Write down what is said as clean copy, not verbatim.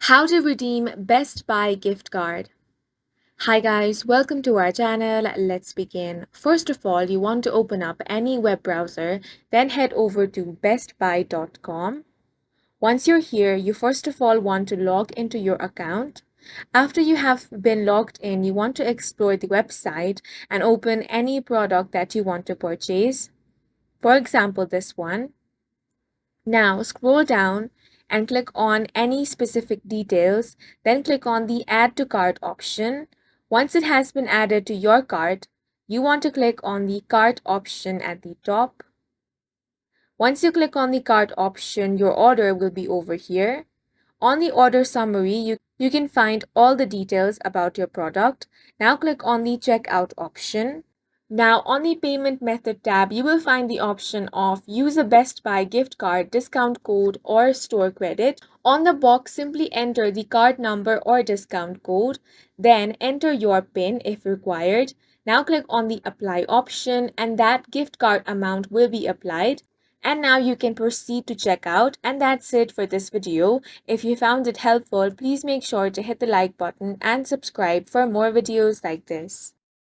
How to redeem Best Buy gift card. Hi guys, welcome to our channel. Let's begin. First of all, you want to open up any web browser, then head over to bestbuy.com. Once you're here, you first of all want to log into your account. After you have been logged in, you want to explore the website and open any product that you want to purchase. For example, this one. Now scroll down and click on any specific details, then click on the Add to Cart option. Once it has been added to your cart, you want to click on the Cart option at the top. Once you click on the Cart option, your order will be over here. On the order summary, you can find all the details about your product. Now click on the Checkout option. Now on the payment method tab, you will find the option of use a Best Buy gift card, discount code or store credit. On the box, simply enter the card number or discount code, then enter your PIN if required. Now click on the apply option and that gift card amount will be applied. And now you can proceed to checkout, and that's it for this video. If you found it helpful, please make sure to hit the like button and subscribe for more videos like this.